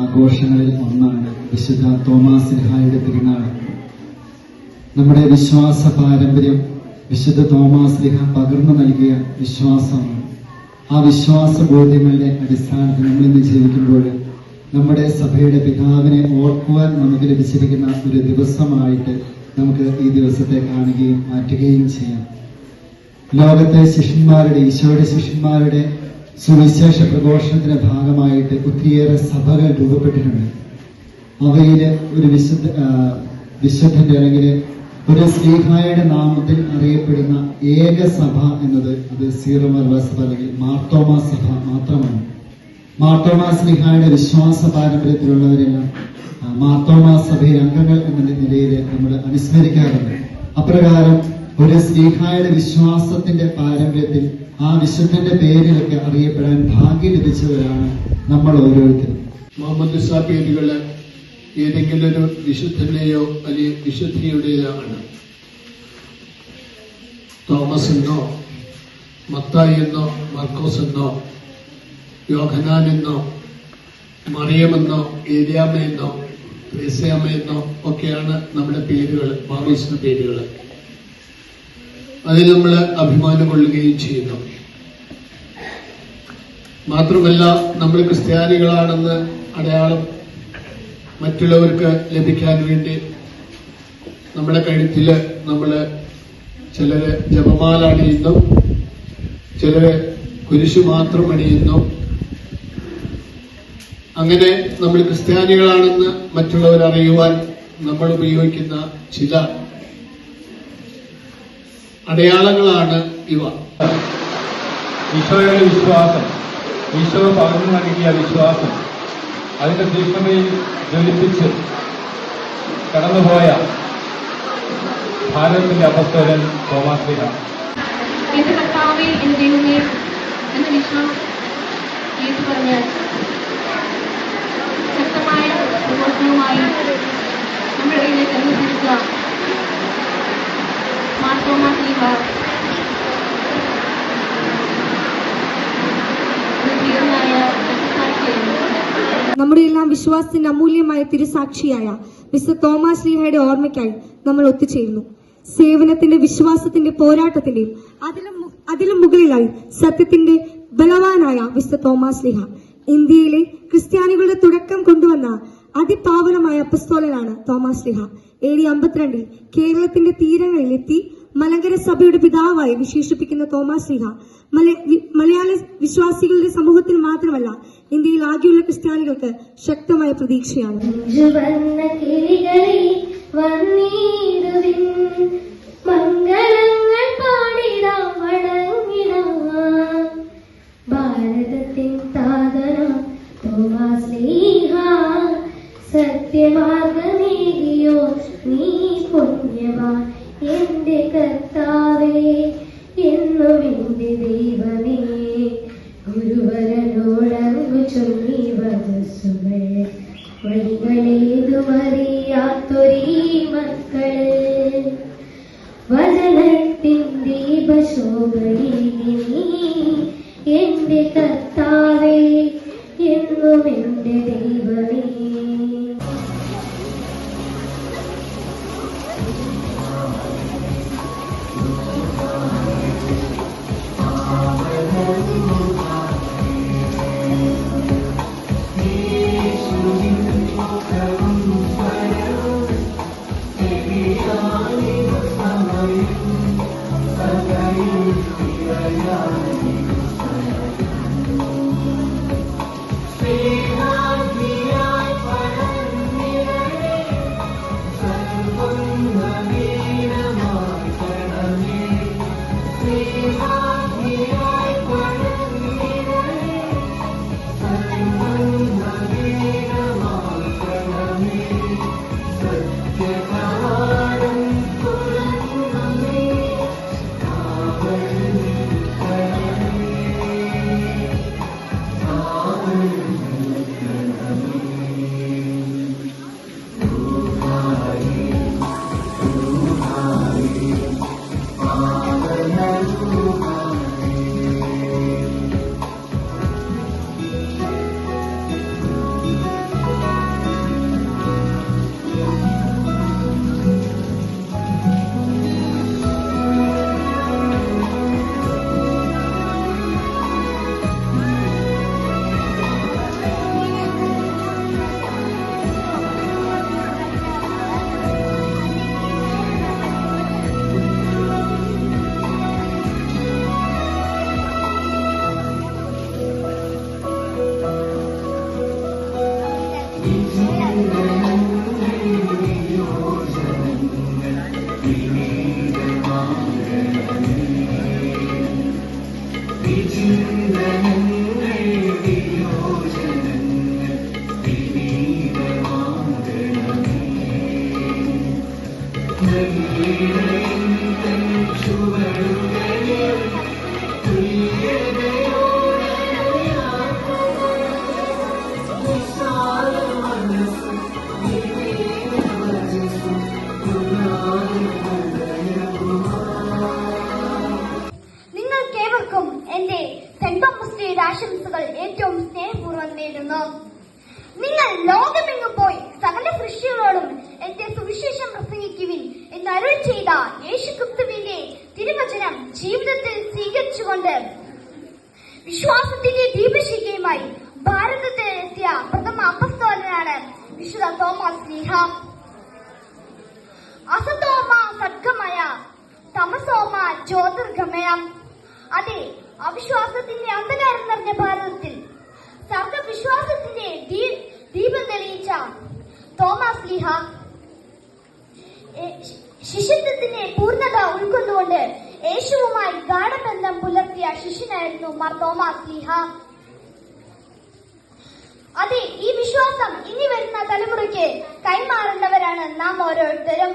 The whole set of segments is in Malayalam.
ആഘോഷങ്ങളിൽ ഒന്നാണ് വിശുദ്ധ തോമാസ് ശ്ലീഹായുടെ തിരുനാൾ. നമ്മുടെ വിശ്വാസ പാരമ്പര്യം വിശുദ്ധ തോമാസ് ശ്ലീഹ പകർന്നു നൽകിയ വിശ്വാസമാണ്. ആ വിശ്വാസ ബോധ്യങ്ങളുടെ അടിസ്ഥാനത്തിൽ നമ്മളിന്ന് ജീവിക്കുമ്പോൾ നമ്മുടെ സഭയുടെ പിതാവിനെ ഓർക്കുവാൻ നമുക്ക് ലഭിച്ചിരിക്കുന്ന ഒരു ദിവസമായിട്ട് നമുക്ക് ഈ ദിവസത്തെ കാണുകയും മാറ്റുകയും ചെയ്യാം. ലോകത്തെ ശിഷ്യന്മാരുടെ, ഈശോയുടെ ശിഷ്യന്മാരുടെ സുവിശേഷ പ്രഘോഷണത്തിന്റെ ഭാഗമായിട്ട് ഒത്തിരിയേറെ സഭകൾ രൂപപ്പെട്ടിട്ടുണ്ട്. അവയിൽ ഒരു വിശുദ്ധന്റെ അല്ലെങ്കിൽ ഒരു ശ്ലീഹായുടെ നാമത്തിൽ അറിയപ്പെടുന്ന ഏക സഭ എന്നത് അത് സീറോ മലബാർ സഭ അല്ലെങ്കിൽ മാർത്തോമാ സഭ മാത്രമാണ്. മാർത്തോമാ ശ്ലീഹായുടെ വിശ്വാസ പാരമ്പര്യത്തിലുള്ളവരെല്ലാം മാർത്തോമാ സഭയിലെ അംഗങ്ങൾ എന്ന നിലയിൽ നമ്മൾ അനുസ്മരിക്കാറുണ്ട്. അപ്രകാരം ഒരു ശ്ലീഹായുടെ വിശ്വാസത്തിന്റെ പാരമ്പര്യത്തിൽ ആ വിശുദ്ധന്റെ പേരിലൊക്കെ അറിയപ്പെടാൻ ഭാഗ്യം ലഭിച്ചവരാണ് നമ്മൾ ഓരോരുത്തരും. മാമോദിസ പേരുകള് ഏതെങ്കിലും ഒരു വിശുദ്ധന്റെയോ അല്ലെങ്കിൽ വിശുദ്ധിയുടെയോ ആണ്. തോമസ് എന്നോ മത്തായി എന്നോ മർക്കോസ് എന്നോ യോഹന്നാൻ എന്നോ മറിയമെന്നോ ഏലിയാമ്മ എന്നോ ത്രേസ്യാമ്മ എന്നോ ഒക്കെയാണ് നമ്മുടെ പേരുകൾ, മാമോദിസ പേരുകൾ. അതിൽ നമ്മൾ അഭിമാനം കൊള്ളുകയും ചെയ്യുന്നു. മാത്രമല്ല, നമ്മൾ ക്രിസ്ത്യാനികളാണെന്ന് അടയാളം മറ്റുള്ളവർക്ക് ലഭിക്കാൻ വേണ്ടി നമ്മുടെ കഴുത്തില് ചിലര് ജപമാല അണിയുന്നു, ചിലര് കുരിശു മാത്രം അണിയുന്നു. അങ്ങനെ നമ്മൾ ക്രിസ്ത്യാനികളാണെന്ന് മറ്റുള്ളവർ അറിയുവാൻ നമ്മൾ ഉപയോഗിക്കുന്ന ചില അടയാളങ്ങളാണ് ഇവ. ഈശോയുടെ വിശ്വാസം, ഈശോ പകർന്നു നൽകിയ വിശ്വാസം, അതിന്റെ തീഷ്ണതയിൽ ജ്വലിപ്പിച്ച് കടന്നുപോയ ഭാരതത്തിന്റെ അപ്പസ്തോലൻ തോമാസ് ശ്ലീഹ. എന്റെ കർത്താവേ, എന്റെ ദൈവമേ എന്ന വിശ്വാസം ഏറ്റുപറഞ്ഞ് ശക്തമായ പ്രബോധനവുമായി നമ്മുടെ ഇടയിലേക്ക് അനുസരിച്ച മാർത്തോമാ ശ്ലീഹ നമ്മുടെ എല്ലാം വിശ്വാസത്തിന്റെ അമൂല്യമായ തിരുസാക്ഷിയായ വിശുദ്ധ തോമാസ് ശ്ലീഹയുടെ ഓർമ്മയ്ക്കായി നമ്മൾ ഒത്തുചേരുന്നു. സേവനത്തിന്റെ, വിശ്വാസത്തിന്റെ, പോരാട്ടത്തിന്റെയും അതിലും മുകളിലായി സത്യത്തിന്റെ ബലവാനായ വിശുദ്ധ തോമാസ് ശ്ലീഹ ഇന്ത്യയിലെ ക്രിസ്ത്യാനികളുടെ തുടക്കം കൊണ്ടുവന്ന അതിപാവനമായ അപ്പസ്തോലനാണ് തോമാസ് ശ്ലീഹ. AD 52 കേരളത്തിന്റെ തീരങ്ങളിലെത്തി മലങ്കര സഭയുടെ പിതാവായി വിശേഷിപ്പിക്കുന്ന തോമാസ് ശ്ലീഹ മലയാള വിശ്വാസികളുടെ സമൂഹത്തിന് മാത്രമല്ല ഇന്ത്യയിൽ ആകെയുള്ള ക്രിസ്ത്യാനികൾക്ക് ശക്തമായ പ്രതീക്ഷയാണ്. ഭാരതത്തിൻ താതനാം തോമാസ് ശ്ലീഹ സത്യമാർഗമേകിയോ നീ പുണ്യവാൻ എന്റെ കർത്താവേ എന്നും എന്റെ ദൈവമേ. ഗുരുവരനോടങ്ങു ചൊല്ലി വധസ്സുകൾ വഴികളേതുമറിയാത്തൊരീ മക്കള് വചനത്തിൻ ദീപശോഭയിൽ നീ എന്റെ കർത്താവേ എന്നും എന്റെ ദൈവമേ. നിങ്ങൾക്കേവർക്കും എന്റെ സെന്റ് തോമസ് ഡേയുടെ ആശംസകൾ ഏറ്റവും സ്നേഹപൂർവ്വം നേരുന്നു. നിങ്ങൾ ലോകമെങ്ങും പോയി സകല സൃഷ്ടികളോടും എന്റെ സുവിശേഷം പ്രസംഗിക്കുവിൻ എന്ന് അരുൾ ചെയ്ത യേശുക്രിസ്തുവിന്റെ തിരുവചനം ജീവിതത്തിൽ സ്വീകരിച്ചുകൊണ്ട് വിശ്വാസത്തിന്റെ ദീപശിഖയുമായി ഭാരതത്തിലെത്തിയ പ്രഥമ അപ്പസ്തോലനാണ് വിശുദ്ധ തോമസ് ശ്ലീഹ. അസതോമ സദ്ഗമയ തമസോമ ജ്യോതിർഗമയം. അതെ, അവിശ്വാസത്തിന്റെ അന്ധകാരം നിറഞ്ഞ ഭാരതത്തിൽ സർഗവിശ്വാസത്തിന്റെ ദീപം തെളിയിച്ച തോമസ് ശ്ലീഹ ശിഷ്യത്വത്തിന്റെ പൂർണ്ണത ഉൾക്കൊണ്ടുകൊണ്ട് യേശുവുമായി ഗാഢബന്ധം പുലർത്തിയ ശിഷ്യനായിരുന്നു മാർ തോമസ് ശ്ലീഹ. അതെ, ഈ വിശ്വാസം ഇനി വരുന്ന തലമുറയ്ക്ക് കൈമാറേണ്ടവരാണ് നാം ഓരോരുത്തരും.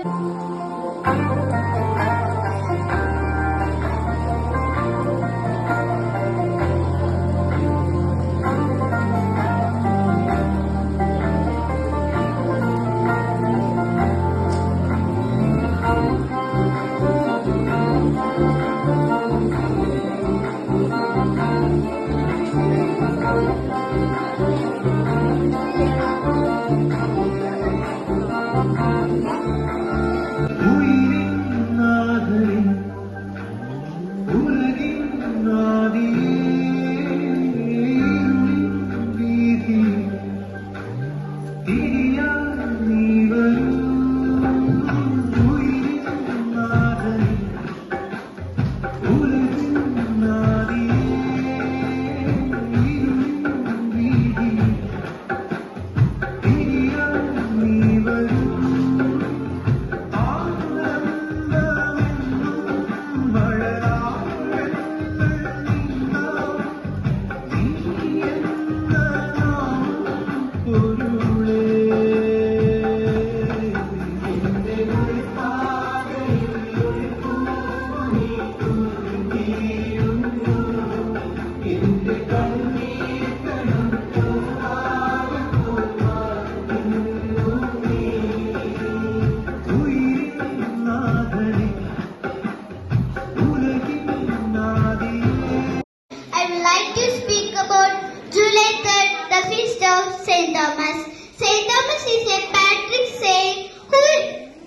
I would like to speak about July 3rd, the feast of Saint Thomas. Saint Thomas is a patron saint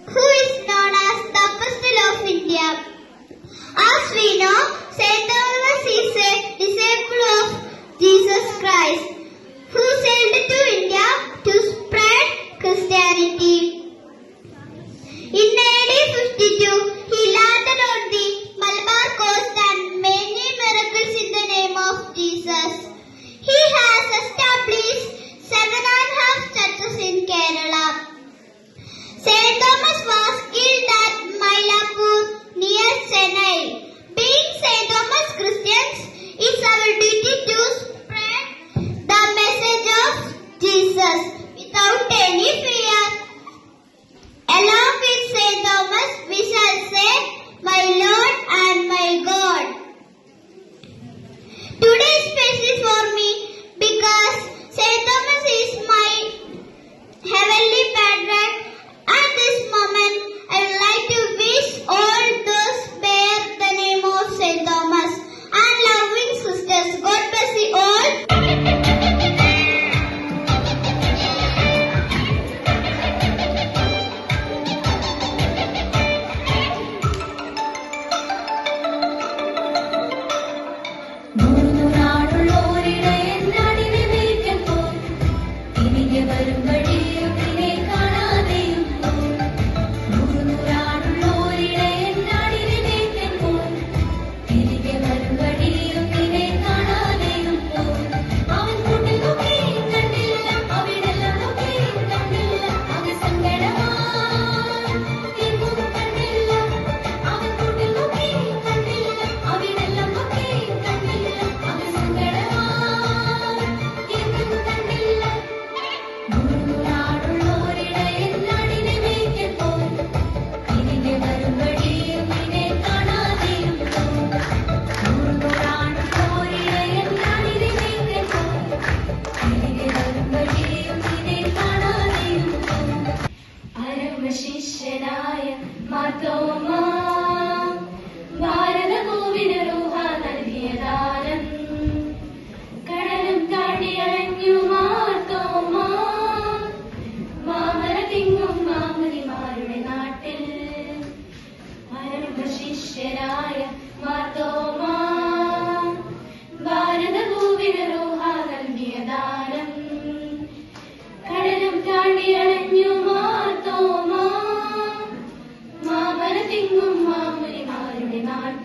who is known as the Apostle of India. As we know, Saint Thomas is a disciple of Jesus Christ who sailed to India to spread Christianity. In AD 52, he landed on the Malabar coast and many miracles in the name of Jesus. He has established 7.5 churches in Kerala. Saint Thomas was killed at Mylapore near Chennai. Being Saint Thomas Christians, it's our duty to spread the message of Jesus without any fear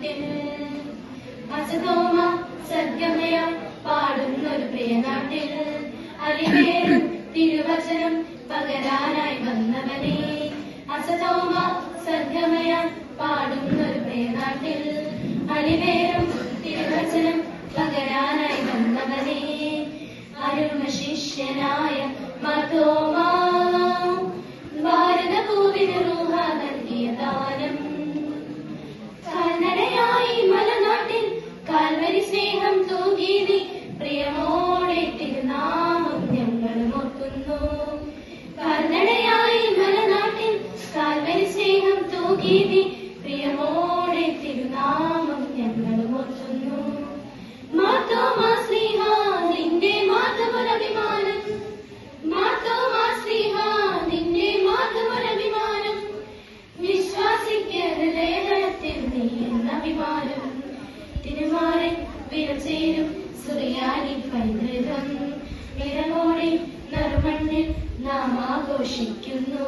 നാട്ടിൽ അസതോമ സദ്ഗമയ പാടുന്നൊരു പ്രിയ നാട്ടിൽ അലിവേറും തിരുവചനം പകരാനായി വന്നവനെ അസതോമ സദ്ഗമയ പാടുന്നൊരു പ്രിയ നാട്ടിൽ അലിവേറും തിരുവചനം പകരാനായി വന്നവനെ അരുമ ശിഷ്യനായ മതോമ ഭാരതഭൂവിന് റൂഹ നൽകിയ ദാനം കാൽനടയായി മലനാട്ടിൽ കാൽവരി സ്നേഹം തൂകീതി പ്രിയമോടെ തിരുനാമം ഞങ്ങളും ഓർക്കുന്നു കാൽനടയായി മലനാട്ടിൽ കാൽവരി സ്നേഹം തൂകീതി പ്രിയമോടെ തിരുനാമം ഞങ്ങളും ഓർക്കുന്നു മാതോമാ സ്നേഹ നിന്റെ മാധവരഭിമാനം മാതോമാ സ്നേഹ നിന്റെ മാധവരഭിമാനം വിശ്വാസിക്ക് ഹൃദയതലത്തിൽ നീ എന്ന അഭിമാനം തിരുമാറിൽ വിരചേരും സുറിയാനി പൈതൃകം വിരമോടെ നറുമണ്ണിൽ നാം ആഘോഷിക്കുന്നു.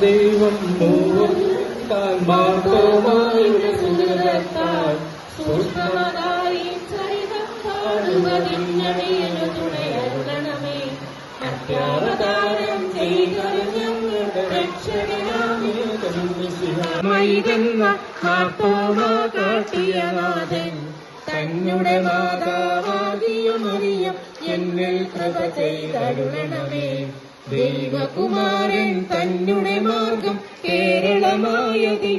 ദൈവം താൻ മാത്രമായുടെ സുഹൃത്താൽ സൂക്ഷ്മമായി ചരിതം പാടുവതിന്നടിയനു തുണയരുളണമേ. അത്യാവതാരം ചെയ്ത ഞങ്ങളുടെ രക്ഷകനാമേ മൈതെന്ന മാർത്തോമാ കാട്ടിയനാഥൻ തന്നെ മാതാവാകിയ മറിയം എന്നിൽ കൃപ ചെയ്തരുളണമേ. ദൈവകുമാരൻ തന്നെ മാർഗം കേരളമായതി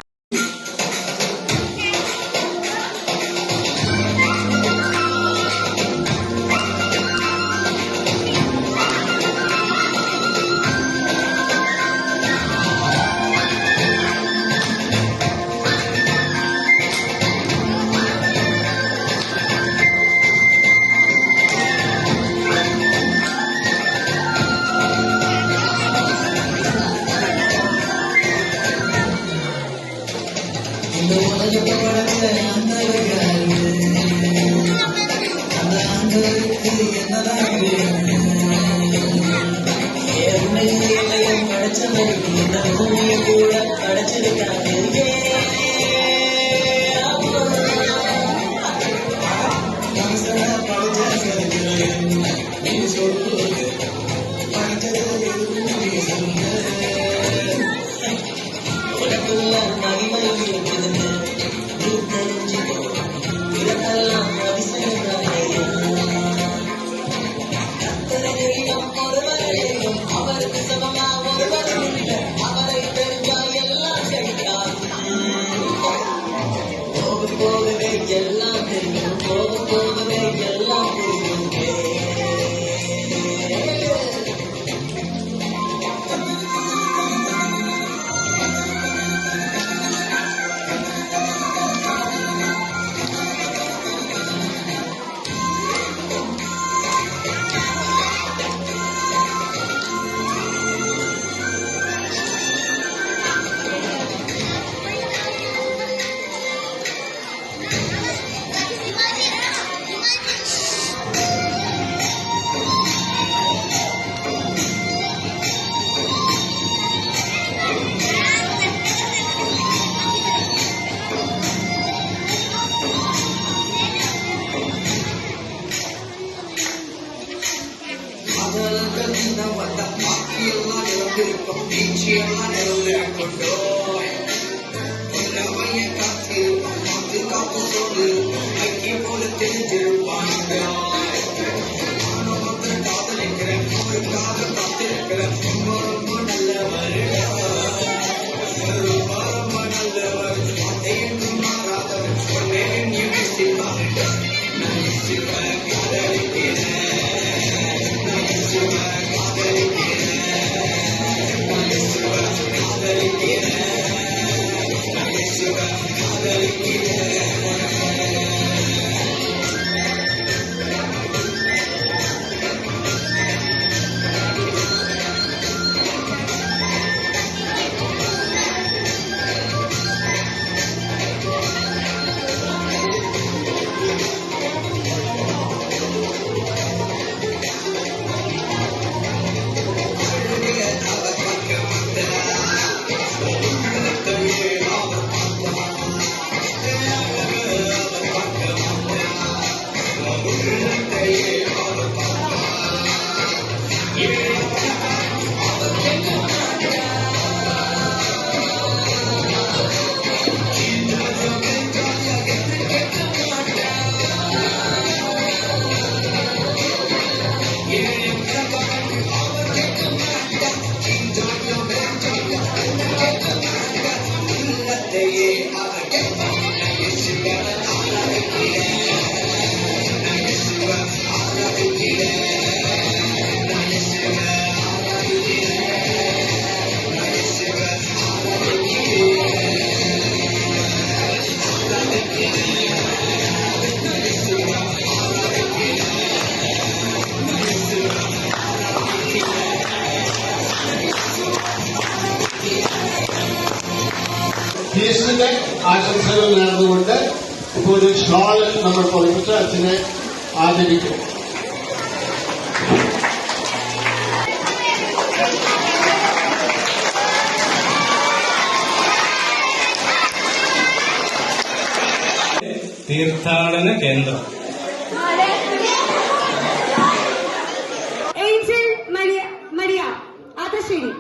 ഈസ്റ്ററിന്റെ ആശംസകൾ നേർന്നുകൊണ്ട് ഇപ്പോൾ ഒരു ഷോള് നമ്മൾ പൊളിപ്പിച്ച് അച്ഛനെ ആദരിക്കും. തീർത്ഥാടന കേന്ദ്രം ഏഞ്ചൽ മരിയ ആദർശേരി.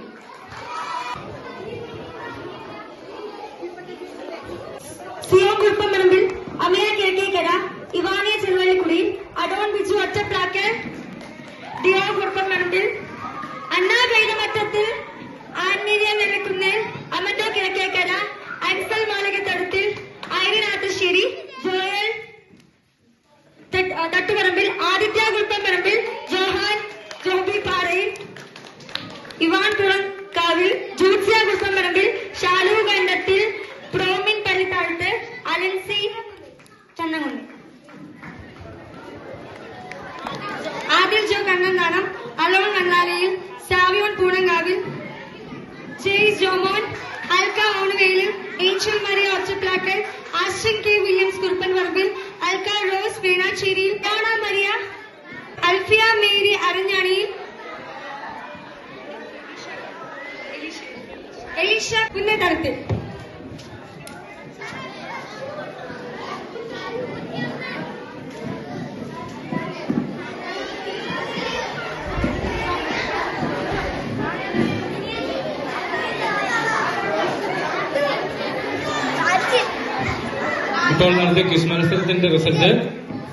ജോ കണ്ണന്താനം, അലോൺ മണ്ണാലയിൽ, സാവിയോൺ പൂണങ്കാവിൽ, ജെയ്സ് ജോമോൻ, അൽക്ക ഓണുവേലിൽ, ഏഞ്ചൽ മരിയ ഒറ്റപ്ലാക്കൽ, ആശ്രൻ കെ വില്യംസ് കുറുപ്പൻ പറമ്പിൽ, അൽക്ക റോസ് വേണാച്ചേരിയിൽ, ഡോണ മരിയ, അൽഫിയ മേരി അരഞ്ഞാണിയിൽ, എലീഷ കുന്നേതടത്തിൽ. ഇപ്പോൾ നടത്തിയ ക്വിസ് മത്സരത്തിന്റെ result: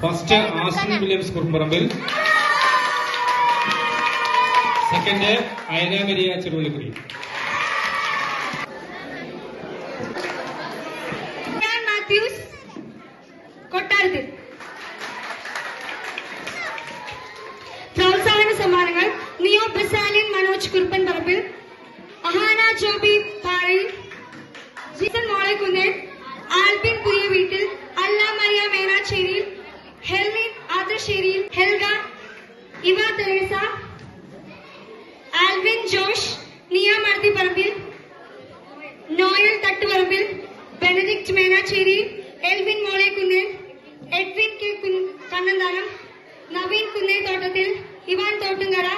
first Astin Williams Kurumparambil, second Ayana Maria Cheruvallikudy. Mathews Kottarathil. പ്രോത്സാഹന സമ്മാനങ്ങൾ: നിയോ ബസാലിൻ മനോജ് കുറുപ്പൻ പറമ്പിൽ, അഹാന ജോബി പാറയിൽ, ജീസൻ മോളെക്കുന്നിൽ, ആൽബിൻ പുതിയ വീട്ടിൽ, അല്ല മരിയ മേനാച്ചേരിയിൽ, ഹെൽമിൻ ആദർശേരിയിൽ, ഹെൽഗ ഇവ തെരേസ, ആൽവിൻ ജോഷ് നിയ മർദി പറമ്പിൽ, നോയൽ തട്ടുപറമ്പിൽ, ബെനഡിക്ട് മേനാച്ചേരിയിൽ, എൽവിൻ മോളെക്കുന്നിൽ, എഡ്വിൻ കെ കണ്ണന്താനം, നവീൻ കുന്നേത്തോട്ടത്തിൽ, ഇവാൻ തോട്ടുങ്കര,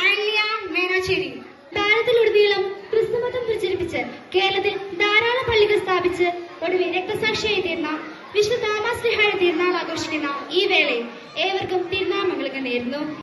ആൻലിയ മേനാച്ചേരി. ഭാരതത്തിലുടനീളം ക്രിസ്തുമതം പ്രചരിപ്പിച്ച് കേരളത്തിൽ ധാരാളം പള്ളികൾ സ്ഥാപിച്ച് ഒടുവിൽ രക്തസാക്ഷിയായി തീർന്ന വിശുദ്ധ തോമസ് ശ്ലീഹായുടെ തിരുനാൾ ആഘോഷിക്കുന്ന ഈ വേളയിൽ ഏവർക്കും തിരുനാൾ മംഗളങ്ങൾ നേരുന്നു.